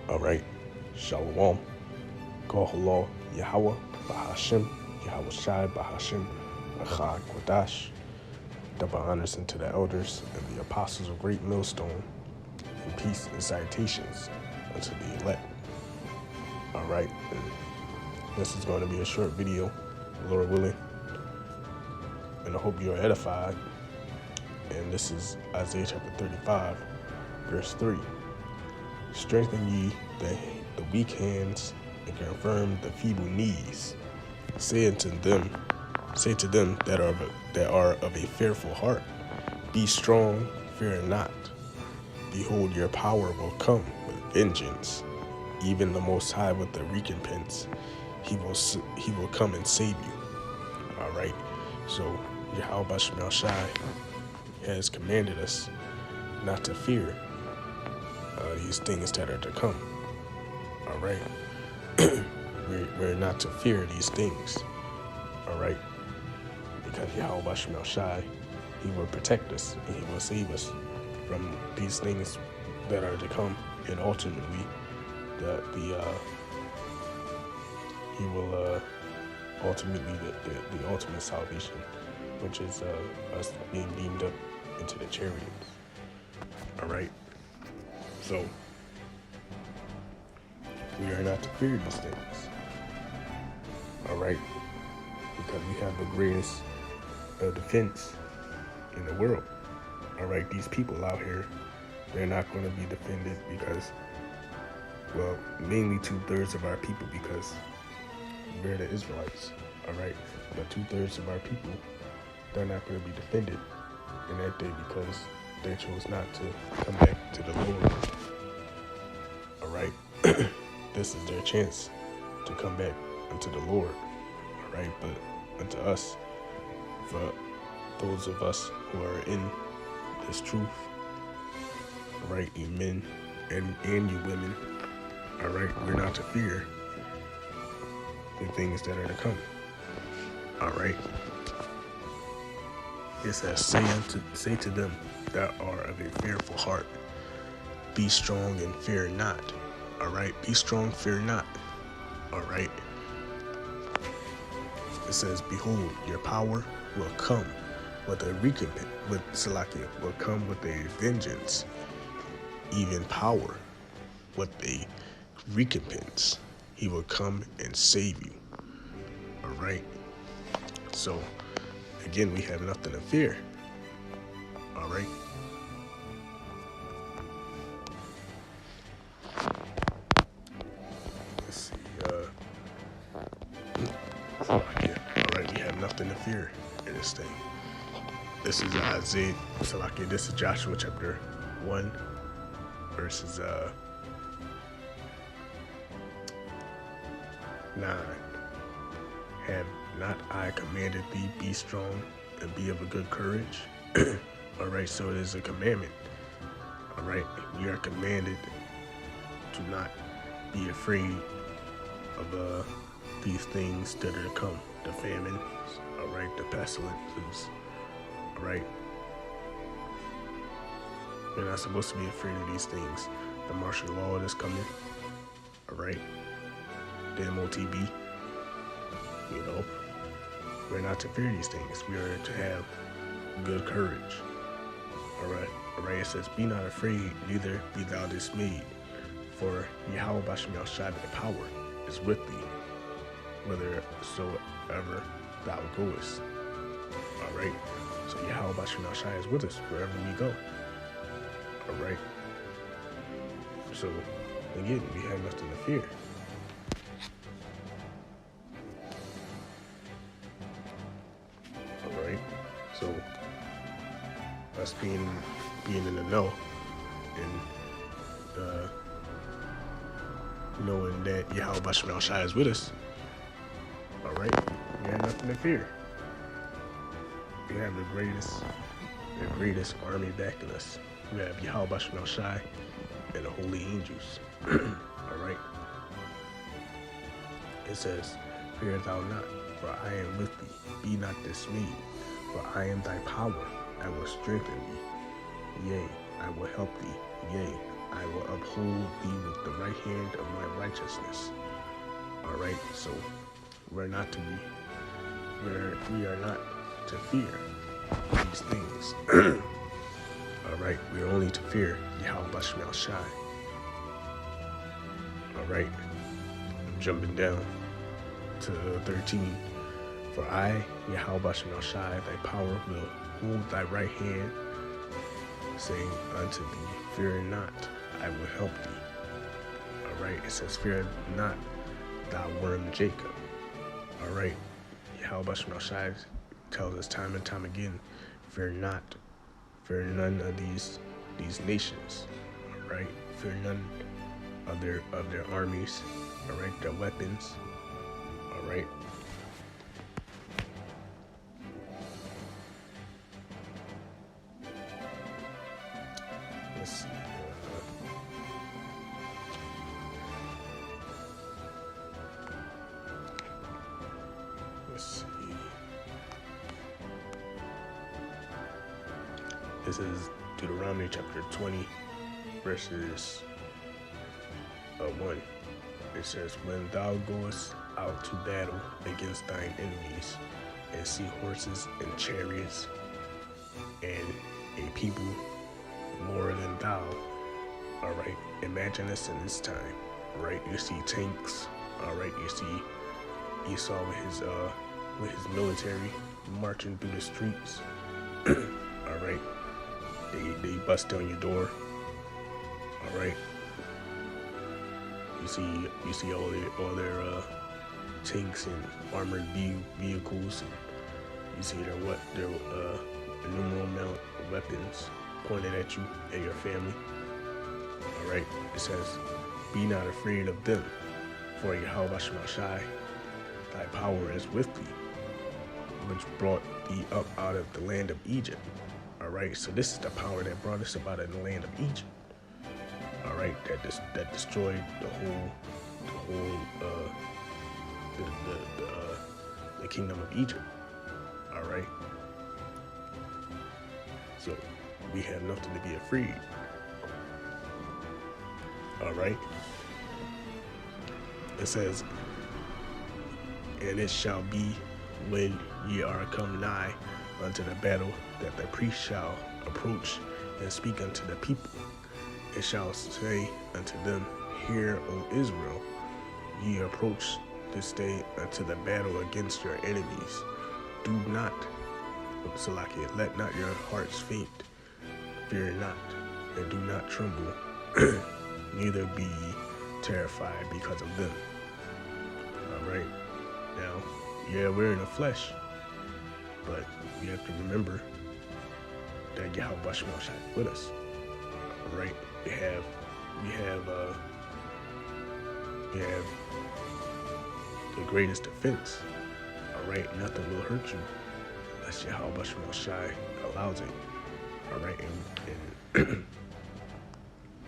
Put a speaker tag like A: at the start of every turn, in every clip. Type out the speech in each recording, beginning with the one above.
A: All right. Shalom. Kohallah Yahweh Bahashem Yahweh Shai Bahashem Echad Kodash. Double honors unto the elders and the apostles of Great Millstone, and peace and salutations unto the elect. All right. And this is going to be a short video, Lord willing, and I hope you are edified. And this is Isaiah chapter 35, verse 3. Strengthen ye the weak hands, and confirm the feeble knees. Say to them that are of a fearful heart, be strong, fear not. Behold, your power will come with vengeance. Even the Most High with the recompense, He will come and save you. All right. So Yahweh Shemel Shai has commanded us not to fear these things that are to come. All right. we're not to fear these things. All right. Because Yahweh Shemel Shai, He will protect us and He will save us from these things that are to come, and ultimately He will ultimately the ultimate salvation, which is us being beamed up into the chariots. All right. So we are not to fear these things. All right. Because we have the greatest defense in the world. All right. These people out here, they're not going to be defended because, well, mainly 2/3 of our people, because we're the Israelites. All right. But 2/3 of our people, they're not going to be defended in that day because they chose not to come back to the Lord. All right. This is their chance to come back unto the Lord. All right. But unto us, for those of us who are in this truth, all right, you men and you women, all right, we're not to fear the things that are to come. All right. It says, say to them that are of a fearful heart, be strong and fear not. All right. Be strong, fear not. All right. It says, behold, your power will come with a recompense, will come with a vengeance, even power with a recompense. He will come and save you. All right. So again, we have nothing to fear. All right. Let's see. All right, we have nothing to fear in this thing. This is Isaiah. This is Joshua chapter 1, verses 9. Have not I commanded thee, be strong and be of a good courage? All right, so it is a commandment. All right, we are commanded to not be afraid of these things that are to come, the famines, all right, the pestilences, all right. We're not supposed to be afraid of these things. The martial law that's coming, all right, the MOTB, you know, we're not to fear these things. We are to have good courage. All right. All right. It says, be not afraid, neither be thou dismayed, for Yahweh Shemel Shai, the power is with thee, whithersoever thou goest. All right. So Yahweh Shemel Shai is with us wherever we go. All right. So again, we have nothing to fear. So us being in the know and knowing that Yahweh Shemel Shai is with us, all right, we have nothing to fear. We have the greatest army backing us. We have Yahweh Shemel Shai and the holy angels. All right. It says, fear thou not, for I am with thee. Be not dismayed, for I am thy power. I will strengthen thee. Yea, I will help thee. Yea, I will uphold thee with the right hand of my righteousness. All right, so we are not to fear these things. All right, we are only to fear Yahweh Bashmal Shai. All right, I'm jumping down to 13. For I, Yahweh Bashmal Shai, thy power will hold thy right hand, saying unto thee, fear not, I will help thee. All right, it says, fear not, thou worm Jacob. All right, Yahweh Bashmal Shai tells us time and time again, fear not, fear none of these nations. All right, fear none of their armies. All right, their weapons. All right. Let's see. Let's see. This is Deuteronomy chapter 20, verses 1. It says, when thou goest out to battle against thine enemies, and see horses and chariots, and a people more than thou. All right, imagine this in this time. Right, you see tanks. All right, you see Esau with his military marching through the streets. All right, they bust down your door. All right, you see all their tanks and armored vehicles. You see their innumerable amount of weapons pointed at you and your family. All right, it says, be not afraid of them, for Yahweh Bashmal Shai, thy power is with thee, which brought thee up out of the land of Egypt. All right, so this is the power that brought us up out of the land of Egypt. All right, that destroyed the kingdom of Egypt. All right, so we have nothing to be afraid. All right, it says, and it shall be when ye are come nigh unto the battle, that the priest shall approach and speak unto the people. It shall say unto them, hear, O Israel, ye approach this day unto the battle against your enemies. Do not, Salakia, let not your hearts faint. Fear not, and do not tremble, neither be ye terrified because of them. All right. Now, yeah, we're in the flesh, but we have to remember that Yahweh Bashmal Shai with us. All right. We have the greatest defense. All right. Nothing will hurt you unless Yahweh Bashmal Shai allows it. All right. And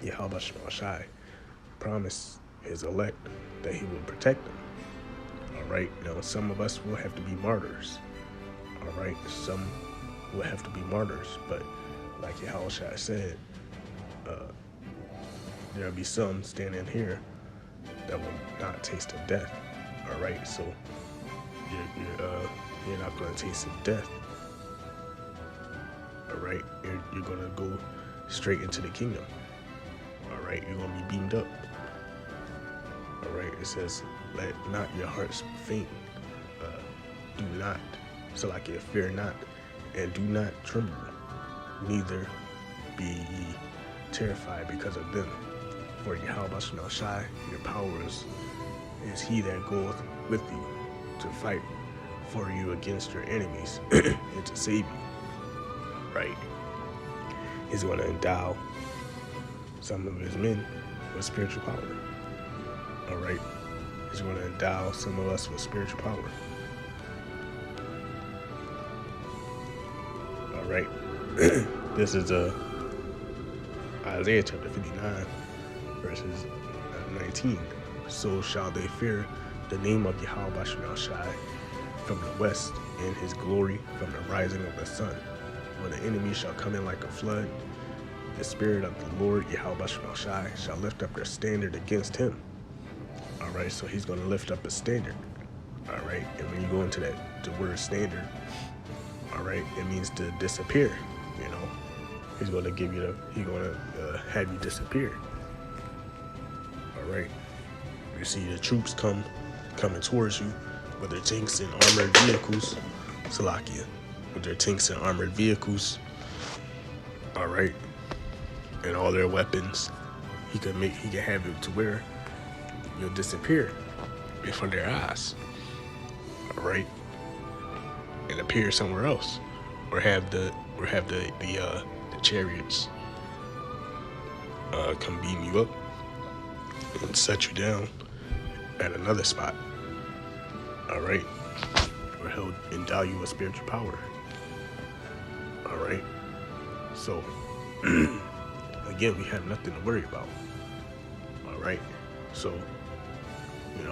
A: Yahweh Bashmal Shai promised his elect that he will protect them. All right. Now, some of us will have to be martyrs. All right. Some will have to be martyrs, but like Yahweh Shai said, there'll be some standing here that will not taste of death. All right. So you're not going to taste of death. All right. You're going to go straight into the kingdom. All right. You're going to be beamed up. All right. It says, let not your hearts faint. Do not, so like you fear not, and do not tremble, neither be ye terrified because of them. For Yahweh Bashmal Shai, your powers is he that goeth with you to fight for you against your enemies and to save you. Right? He's going to endow some of his men with spiritual power. All right? He's going to endow some of us with spiritual power. All right? This is Isaiah chapter 59, verses 19. So shall they fear the name of Yahweh Bashmal Shai from the west, and his glory from the rising of the sun. When the enemy shall come in like a flood, the Spirit of the Lord, Yahweh Shai, shall lift up their standard against him. All right, so he's going to lift up a standard. All right, and when you go into the word standard, all right, it means to disappear. You know, he's going to give you he's going to have you disappear. All right, you see the troops coming towards you with their tanks and armored vehicles, Salakia, with their tanks and armored vehicles. All right, and all their weapons. He can have it to where you'll disappear before their eyes. All right, and appear somewhere else, or have the chariots come beam you up and set you down at another spot. All right, or he'll endow you with spiritual power. All right, so again, we have nothing to worry about. All right, so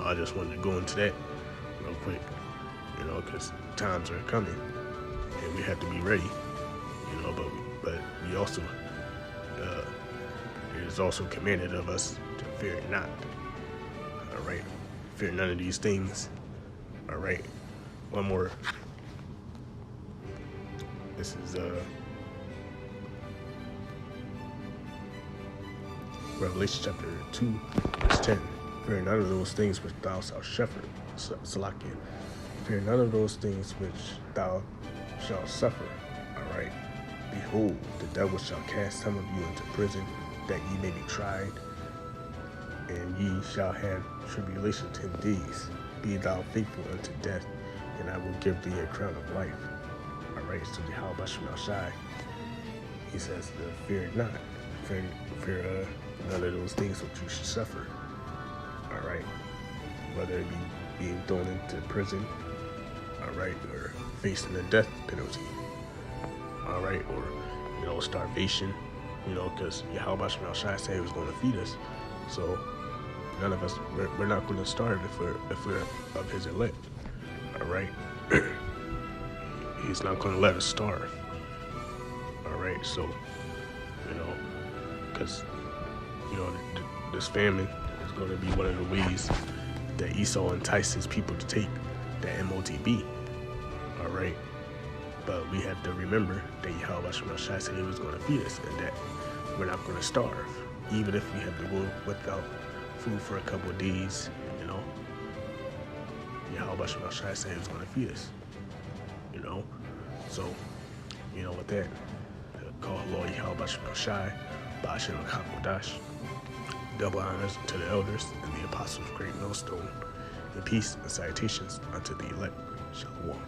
A: I just wanted to go into that real quick, because times are coming and we have to be ready, but we also it is also commanded of us to fear not. All right, fear none of these things. All right, one more. This is Revelation chapter 2, verse 10. Fear none of those things which thou shalt suffer. Salakia. Fear none of those things which thou shalt suffer. All right. Behold, the devil shall cast some of you into prison, that ye may be tried, and ye shall have tribulation 10 days. Be thou faithful unto death, and I will give thee a crown of life. All right. So Yahweh Shai, he says, fear not. Fear none of those things which you should suffer. All right, whether it be being thrown into prison, all right, or facing the death penalty, all right, or starvation, because Yahweh Shai said he was going to feed us. So none of us, we're not going to starve if we're of his elect. All right, he's not going to let us starve. All right, so because this famine is going to be one of the ways that Esau entices people to take the MOTB. All right, but we have to remember that Yahweh Shai said he was going to feed us, and that we're not going to starve, even if we have to go without food for a couple of days. Yahweh Shai said he was going to feed us. So with that, call Lord Yahweh Shai, Ba'ashem HaKadosh. Double honors to the elders and the apostles of Great Millstone, and peace and salutations unto the elect. Shalom.